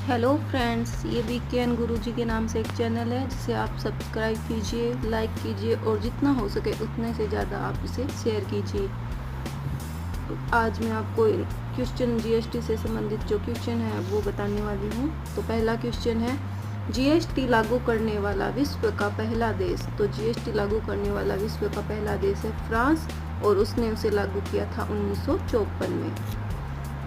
Hello friends, ये weekend गुरुजी के नाम से एक चैनल है जिसे आप सब्सक्राइब कीजिए, लाइक कीजिए और जितना हो सके उतने से ज़्यादा आप इसे शेयर कीजिए। तो आज मैं आपको क्वेश्चन जीएसटी से संबंधित जो क्वेश्चन है वो बताने वाली हूँ। तो पहला क्वेश्चन है, जीएसटी लागू करने वाला विश्व का पहला देश। तो जीएसटी लागू करने वाला विश्व का पहला देश है फ्रांस और उसने उसे लागू किया था 1954 में।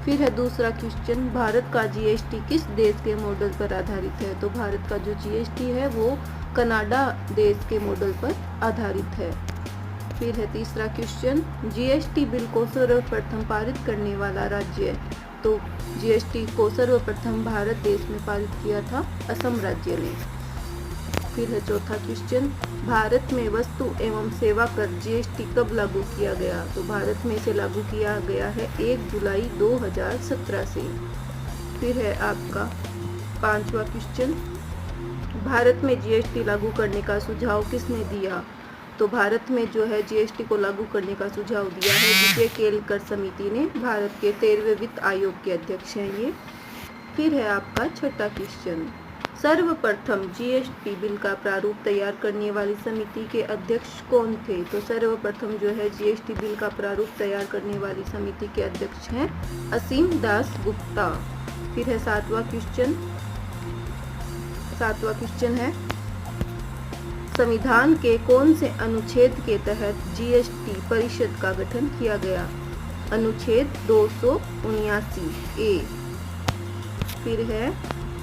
फिर है दूसरा क्वेश्चन, भारत का जीएसटी किस देश के मॉडल पर आधारित है। तो भारत का जो जीएसटी है वो कनाडा देश के मॉडल पर आधारित है। फिर है तीसरा क्वेश्चन, जीएसटी बिल को सर्वप्रथम पारित करने वाला राज्य। तो जीएसटी को सर्वप्रथम भारत देश में पारित किया था असम राज्य ने। फिर है चौथा क्वेश्चन, भारत में वस्तु एवं सेवा कर जीएसटी कब लागू किया गया। तो भारत में इसे लागू किया गया है 1 जुलाई 2017 से। फिर है आपका पांचवा क्वेश्चन, भारत में जीएसटी लागू करने का सुझाव किसने दिया। तो भारत में जो है जीएसटी को लागू करने का सुझाव दिया है विजय केलकर समिति ने। भारत के 13वें वित्त आयोग के अध्यक्ष हैं ये। फिर है आपका छठा क्वेश्चन, सर्वप्रथम जीएसटी बिल का प्रारूप तैयार करने वाली समिति के अध्यक्ष कौन थे। तो सर्वप्रथम जो है जीएसटी बिल का प्रारूप तैयार करने वाली समिति के अध्यक्ष हैं असीम दास गुप्ता। फिर है सातवां क्वेश्चन है, संविधान के कौन से अनुच्छेद के तहत जीएसटी परिषद का गठन किया गया। अनुच्छेद 279 ए। फिर है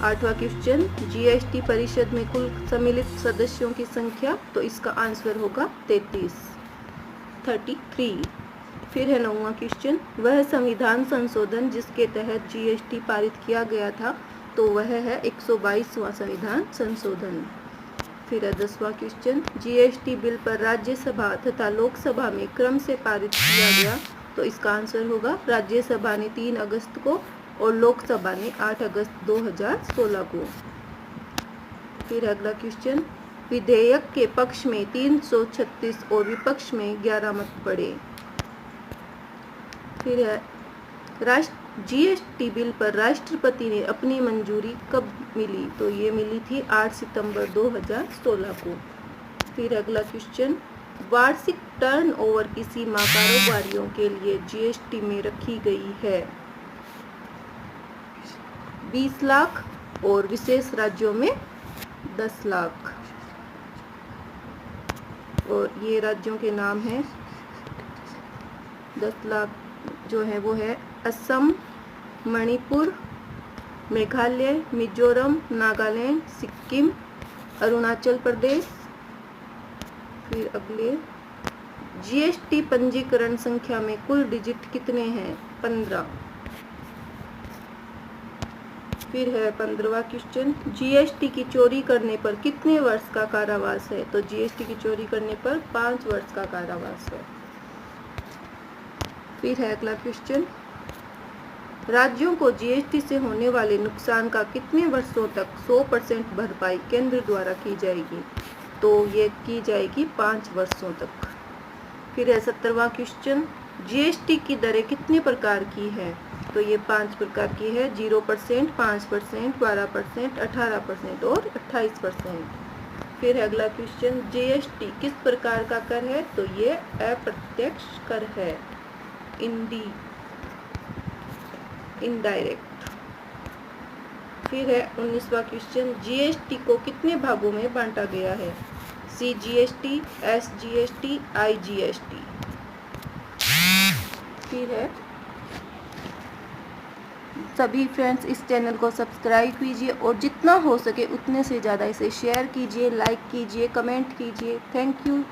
आठवां क्वेश्चन, जीएसटी परिषद में कुल सम्मिलित सदस्यों की संख्या। तो इसका आंसर होगा 33। फिर है नौवां क्वेश्चन, वह संविधान संशोधन जिसके तहत जीएसटी पारित किया गया था। तो वह है 122वां संविधान संशोधन। फिर है 10वां क्वेश्चन, जीएसटी बिल पर राज्यसभा तथा लोकसभा में क्रम से पारित किया गया। तो इसका आंसर होगा, राज्यसभा ने 3 अगस्त को और लोकसभा ने 8 अगस्त 2016 को। फिर अगला क्वेश्चन, विधेयक के पक्ष में 336 और विपक्ष में 11 मत पड़े। फिर है जीएसटी बिल पर राष्ट्रपति ने अपनी मंजूरी कब मिली। तो ये मिली थी 8 सितंबर 2016 को। फिर अगला क्वेश्चन, वार्षिक टर्नओवर की सीमा कारोबारियों के लिए जीएसटी में रखी गई है 20 लाख और विशेष राज्यों में 10 लाख। और ये राज्यों के नाम हैं, 10 लाख जो है वो है असम, मणिपुर, मेघालय, मिजोरम, नागालैंड, सिक्किम, अरुणाचल प्रदेश। फिर अगले, जीएसटी पंजीकरण संख्या में कुल डिजिट कितने हैं। 15। फिर है 15वां क्वेश्चन, जीएसटी की चोरी करने पर कितने वर्ष का कारावास है। तो जीएसटी की चोरी करने पर 5 वर्ष का कारावास है। फिर है अगला क्वेश्चन, राज्यों को जीएसटी से होने वाले नुकसान का कितने वर्षों तक 100% भरपाई केंद्र द्वारा की जाएगी। तो ये की जाएगी 5 वर्षों तक। फिर है 17वां क्वेश्चन, जीएसटी की दरें कितने प्रकार की है। तो ये 5 प्रकार की है, 0%, 5%, 12%, 18% और 28%। फिर है अगला क्वेश्चन, जीएसटी किस प्रकार का कर है। तो ये अप्रत्यक्ष कर है, इनडायरेक्ट। फिर है 19वां क्वेश्चन, जीएसटी को कितने भागों में बांटा गया है। CGST, SGST, IGST. फिर है सभी फ्रेंड्स इस चैनल को सब्सक्राइब कीजिए और जितना हो सके उतने से ज़्यादा इसे शेयर कीजिए, लाइक कीजिए, कमेंट कीजिए। Thank you.